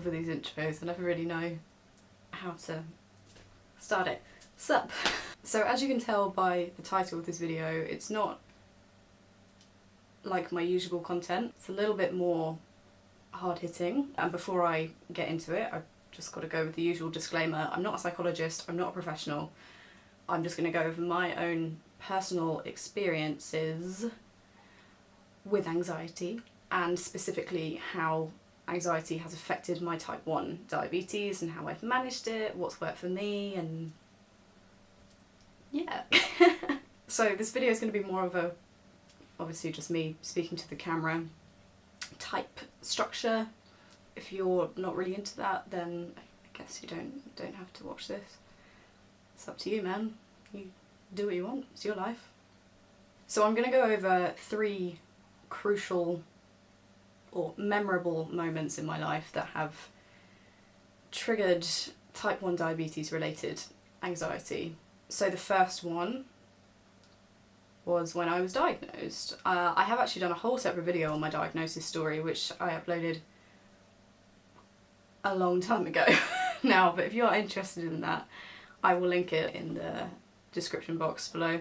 with these intros. I never really know how to start it. Sup? So as you can tell by the title of this video, it's not like my usual content. It's a little bit more hard-hitting. And before I get into it, I've just got to go with the usual disclaimer. I'm not a psychologist, I'm not a professional. I'm just going to go over my own personal experiences with anxiety, and specifically how anxiety has affected my type 1 diabetes and how I've managed it, what's worked for me, and yeah. So this video is going to be more of a, obviously just me speaking to the camera type structure. If you're not really into that, then I guess you don't have to watch this. It's up to you, man. You do what you want, it's your life. So I'm going to go over 3 crucial or memorable moments in my life that have triggered type 1 diabetes related anxiety. So the first one was when I was diagnosed. I have actually done a whole separate video on my diagnosis story, which I uploaded a long time ago now, but if you are interested in that, I will link it in the description box below.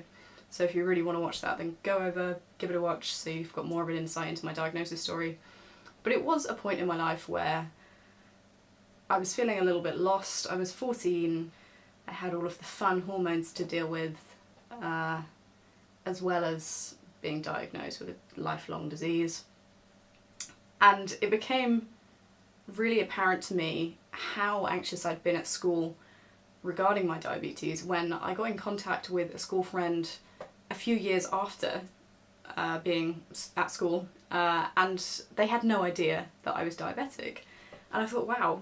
So if you really want to watch that, then go over, give it a watch, so you've got more of an insight into my diagnosis story. But it was a point in my life where I was feeling a little bit lost. I was 14, I had all of the fun hormones to deal with, as well as being diagnosed with a lifelong disease. And it became really apparent to me how anxious I'd been at school regarding my diabetes when I got in contact with a school friend a few years after being at school, and they had no idea that I was diabetic. And I thought, wow,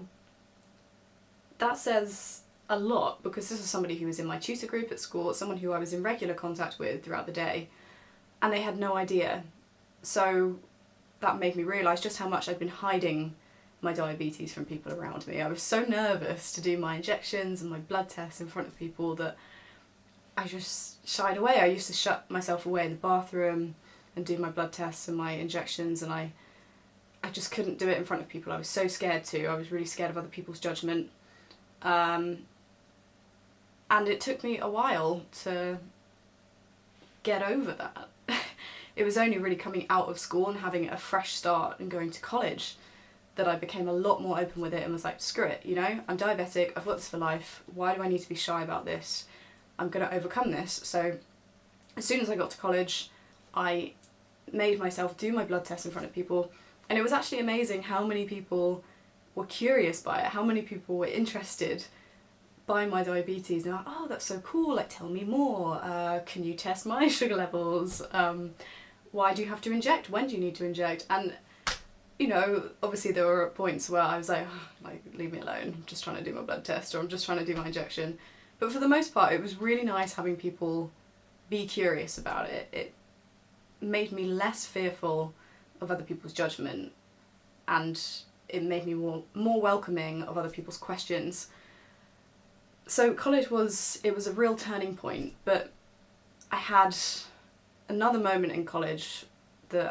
that says a lot, because this was somebody who was in my tutor group at school, someone who I was in regular contact with throughout the day, and they had no idea. So that made me realise just how much I'd been hiding my diabetes from people around me. I was so nervous to do my injections and my blood tests in front of people that I just shied away. I used to shut myself away in the bathroom and do my blood tests and my injections, and I just couldn't do it in front of people. I was so scared to. I was really scared of other people's judgment. And it took me a while to get over that. It was only really coming out of school and having a fresh start and going to college that I became a lot more open with it and was like, screw it, you know, I'm diabetic, I've got this for life, why do I need to be shy about this? I'm going to overcome this. So as soon as I got to college, I made myself do my blood test in front of people, and it was actually amazing how many people were curious by it, how many people were interested by my diabetes. They're like, oh, that's so cool, like, tell me more, can you test my sugar levels, why do you have to inject, when do you need to inject? And you know, obviously there were points where I was like, oh, like, leave me alone, I'm just trying to do my blood test, or I'm just trying to do my injection. But for the most part, it was really nice having people be curious about it. It made me less fearful of other people's judgment, and it made me more welcoming of other people's questions. So college it was a real turning point, but I had another moment in college that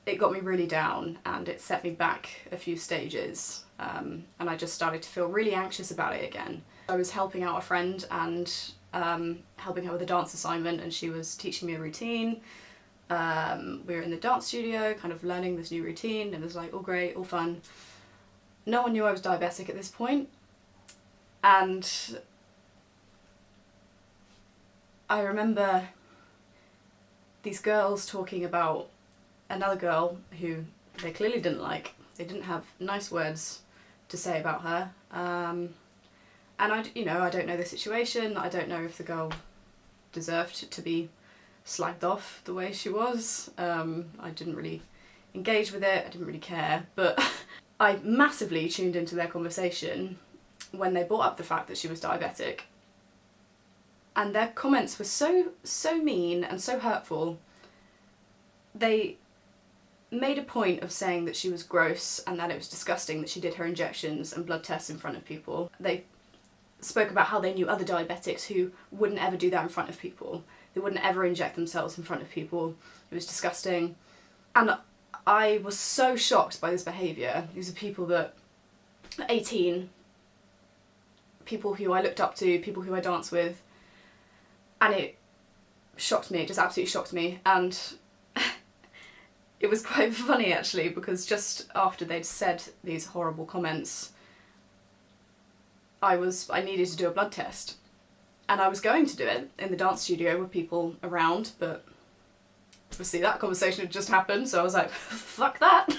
it got me really down, and it set me back a few stages, and I just started to feel really anxious about it again. I was helping out a friend and helping her with a dance assignment, and she was teaching me a routine. We were in the dance studio kind of learning this new routine, and it was like all great, all fun. No one knew I was diabetic at this point, and I remember these girls talking about another girl who they clearly didn't like. They didn't have nice words to say about her, and I don't know the situation. I don't know if the girl deserved to be slagged off the way she was. I didn't really engage with it, I didn't really care, but I massively tuned into their conversation when they brought up the fact that she was diabetic, and their comments were so mean and so hurtful. They made a point of saying that she was gross and that it was disgusting that she did her injections and blood tests in front of people. They spoke about how they knew other diabetics who wouldn't ever do that in front of people. They wouldn't ever inject themselves in front of people. It was disgusting. And I was so shocked by this behaviour. These are people that are 18, people who I looked up to, people who I danced with, and it shocked me, it just absolutely shocked me. And it was quite funny actually, because just after they'd said these horrible comments, I needed to do a blood test. And I was going to do it in the dance studio with people around, but obviously that conversation had just happened, so I was like, fuck that.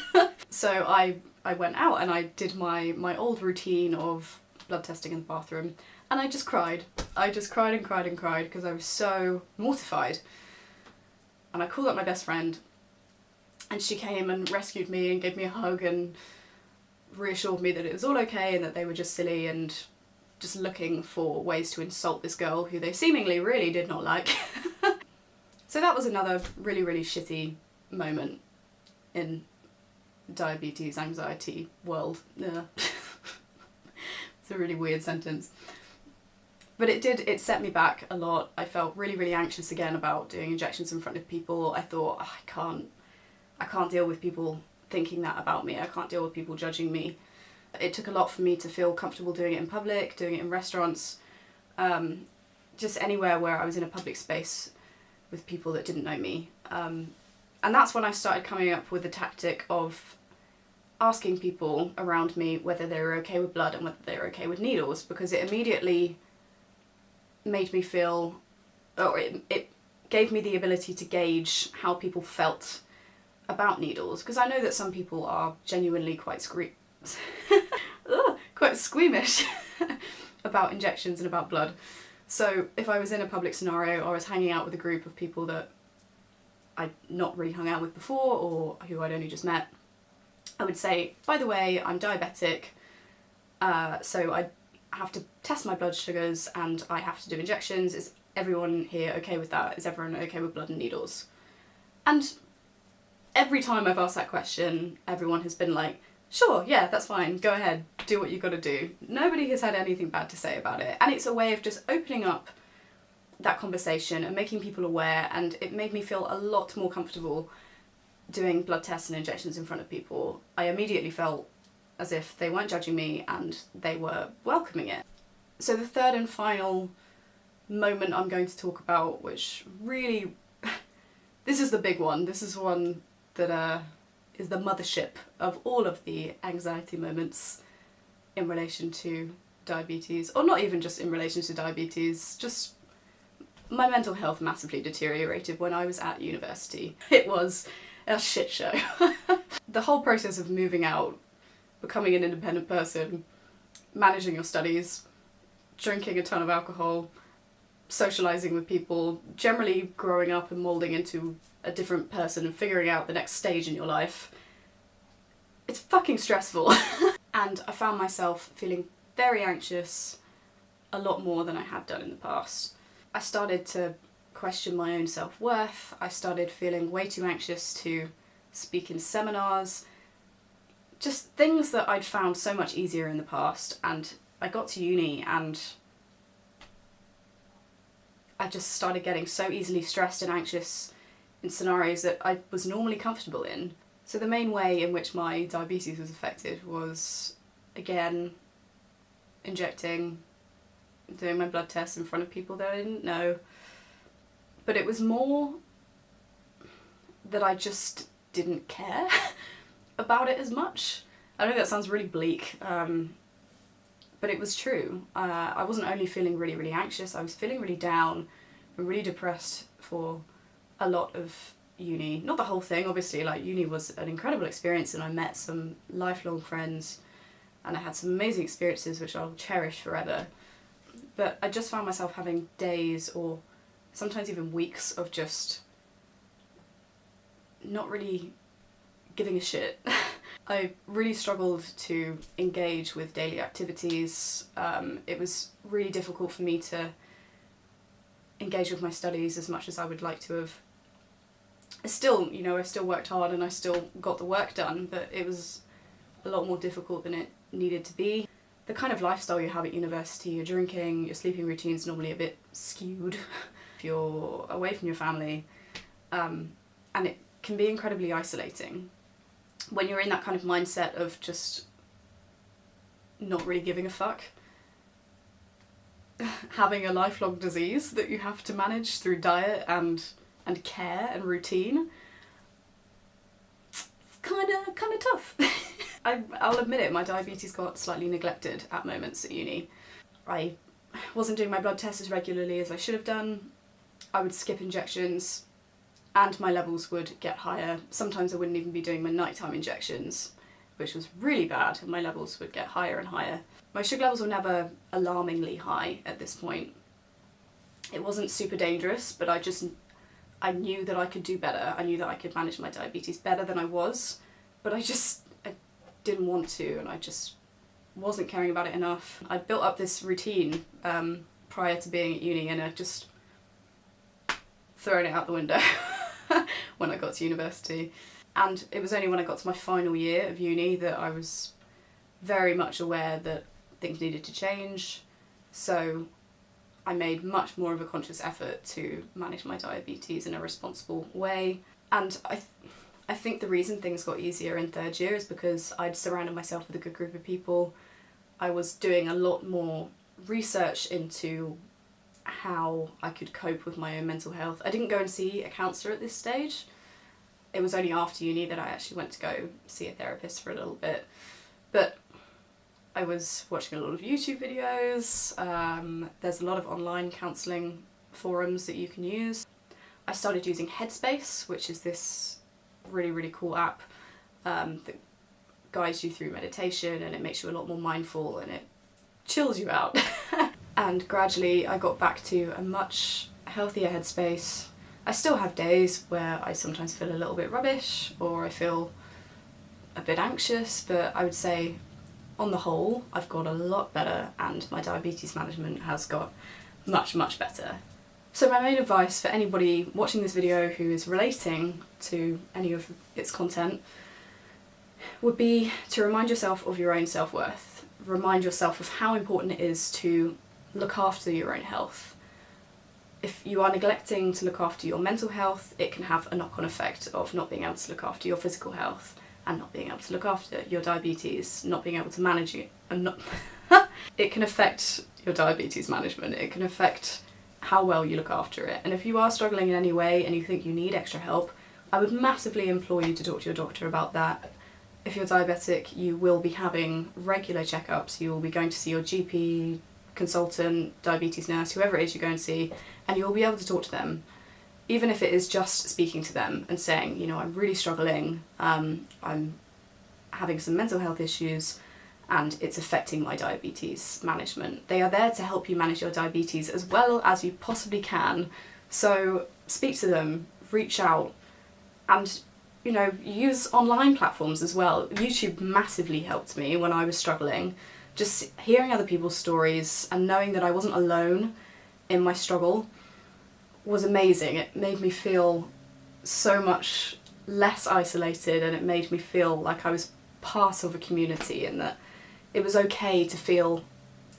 So I went out and I did my old routine of blood testing in the bathroom, and I just cried. I just cried and cried and cried because I was so mortified. And I called up my best friend, and she came and rescued me and gave me a hug and reassured me that it was all okay and that they were just silly and just looking for ways to insult this girl who they seemingly really did not like. So that was another really, really shitty moment in diabetes anxiety world. Yeah. It's a really weird sentence. But it set me back a lot. I felt really, really anxious again about doing injections in front of people. I thought, oh, I can't deal with people thinking that about me. I can't deal with people judging me. It took a lot for me to feel comfortable doing it in public, doing it in restaurants, just anywhere where I was in a public space with people that didn't know me. And that's when I started coming up with the tactic of asking people around me whether they were okay with blood and whether they were okay with needles, because it immediately made me feel, or it gave me the ability to gauge how people felt about needles, because I know that some people are genuinely quite quite squeamish about injections and about blood. So if I was in a public scenario or I was hanging out with a group of people that I'd not really hung out with before or who I'd only just met, I would say, by the way, I'm diabetic, so I have to test my blood sugars and I have to do injections. Is everyone here okay with that? Is everyone okay with blood and needles? And every time I've asked that question, everyone has been like, sure, yeah, that's fine, go ahead, do what you gotta do. Nobody has had anything bad to say about it. And it's a way of just opening up that conversation and making people aware, and it made me feel a lot more comfortable doing blood tests and injections in front of people. I immediately felt as if they weren't judging me and they were welcoming it. So the third and final moment I'm going to talk about, which really, this is the big one, this is one that is the mothership of all of the anxiety moments in relation to diabetes, or not even just in relation to diabetes, just my mental health massively deteriorated when I was at university. It was a shit show. The whole process of moving out, becoming an independent person, managing your studies, drinking a ton of alcohol, socialising with people, generally growing up and moulding into a different person and figuring out the next stage in your life. It's fucking stressful. And I found myself feeling very anxious, a lot more than I had done in the past. I started to question my own self-worth. I started feeling way too anxious to speak in seminars. Just things that I'd found so much easier in the past, and I got to uni and I just started getting so easily stressed and anxious in scenarios that I was normally comfortable in. So the main way in which my diabetes was affected was, again, injecting, doing my blood tests in front of people that I didn't know. But it was more that I just didn't care about it as much. I know that sounds really bleak, but it was true. I wasn't only feeling really, really anxious, I was feeling really down and really depressed for a lot of uni. Not the whole thing, obviously, like uni was an incredible experience and I met some lifelong friends and I had some amazing experiences which I'll cherish forever. But I just found myself having days or sometimes even weeks of just not really giving a shit. I really struggled to engage with daily activities. It was really difficult for me to engage with my studies as much as I would like to have. I still worked hard and I still got the work done, but it was a lot more difficult than it needed to be. The kind of lifestyle you have at university, your drinking, your sleeping routine's normally a bit skewed if you're away from your family, and it can be incredibly isolating. when you're in that kind of mindset of just not really giving a fuck, having a lifelong disease that you have to manage through diet and care and routine, kind of tough. I'll admit it, my diabetes got slightly neglected at moments at uni. I wasn't doing my blood tests as regularly as I should have done. I would skip injections and my levels would get higher. Sometimes I wouldn't even be doing my nighttime injections, which was really bad, and my levels would get higher and higher. My sugar levels were never alarmingly high at this point. It wasn't super dangerous, but I knew that I could do better. I knew that I could manage my diabetes better than I was, but I didn't want to, and I just wasn't caring about it enough. I built up this routine prior to being at uni, and I just thrown it out the window when I got to university. And it was only when I got to my final year of uni that I was very much aware that things needed to change. So I made much more of a conscious effort to manage my diabetes in a responsible way. And I think the reason things got easier in third year is because I'd surrounded myself with a good group of people. I was doing a lot more research into how I could cope with my own mental health. I didn't go and see a counsellor at this stage. It was only after uni that I actually went to go see a therapist for a little bit. But I was watching a lot of YouTube videos. There's a lot of online counselling forums that you can use. I started using Headspace, which is this really, really cool app that guides you through meditation, and it makes you a lot more mindful and it chills you out. And gradually I got back to a much healthier headspace. I still have days where I sometimes feel a little bit rubbish or I feel a bit anxious, but I would say on the whole I've got a lot better and my diabetes management has got much, much better. So my main advice for anybody watching this video who is relating to any of its content would be to remind yourself of your own self-worth. Remind yourself of how important it is to look after your own health. If you are neglecting to look after your mental health, it can have a knock-on effect of not being able to look after your physical health and not being able to look after your diabetes, not being able to manage it, and not it can affect your diabetes management. It can affect how well you look after it. And if you are struggling in any way and you think you need extra help, I would massively implore you to talk to your doctor about that. If you're diabetic, you will be having regular checkups. You will be going to see your GP, consultant, diabetes nurse, whoever it is you go and see, and you'll be able to talk to them. Even if it is just speaking to them and saying, you know, I'm really struggling, I'm having some mental health issues and it's affecting my diabetes management. They are there to help you manage your diabetes as well as you possibly can. So speak to them, reach out, and you know, use online platforms as well. YouTube massively helped me when I was struggling. Just hearing other people's stories and knowing that I wasn't alone in my struggle was amazing. It made me feel so much less isolated, and it made me feel like I was part of a community and that it was okay to feel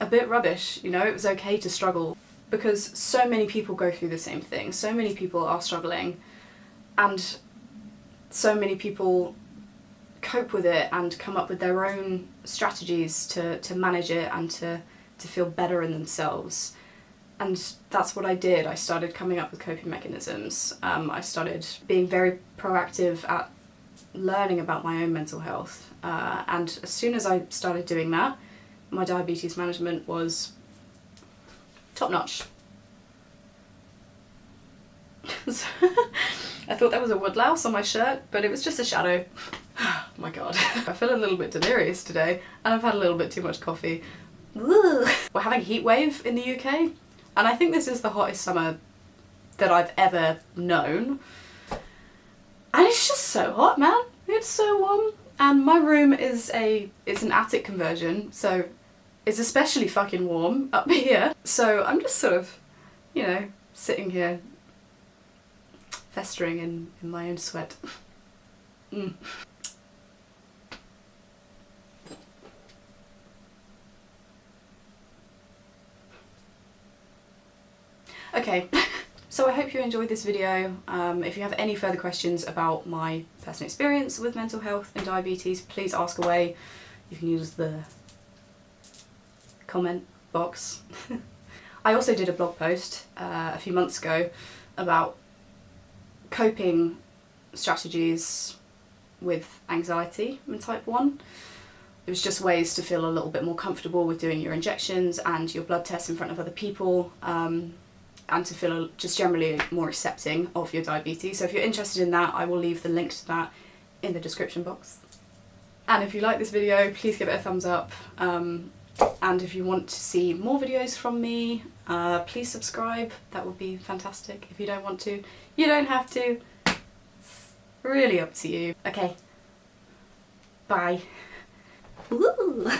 a bit rubbish, you know, it was okay to struggle, because so many people go through the same thing. So many people are struggling and so many people cope with it and come up with their own strategies to manage it and to feel better in themselves. And that's what I did. I started coming up with coping mechanisms. I started being very proactive at learning about my own mental health. And as soon as I started doing that, my diabetes management was top notch. I thought that was a woodlouse on my shirt, but it was just a shadow. Oh my god. I feel a little bit delirious today, and I've had a little bit too much coffee. Ugh. We're having a heat wave in the UK, and I think this is the hottest summer that I've ever known. And it's just so hot, man. It's so warm. And my room is it's an attic conversion, so it's especially fucking warm up here. So I'm just sort of, you know, sitting here festering in my own sweat. Mm. Okay, So I hope you enjoyed this video. If you have any further questions about my personal experience with mental health and diabetes, please ask away. You can use the comment box. I also did a blog post a few months ago about coping strategies with anxiety in type 1. It was just ways to feel a little bit more comfortable with doing your injections and your blood tests in front of other people, and to feel just generally more accepting of your diabetes. So if you're interested in that, I will leave the link to that in the description box. And if you like this video, please give it a thumbs up. And if you want to see more videos from me, please subscribe. That would be fantastic. If you don't want to, you don't have to. It's really up to you. Okay. Bye. Woo!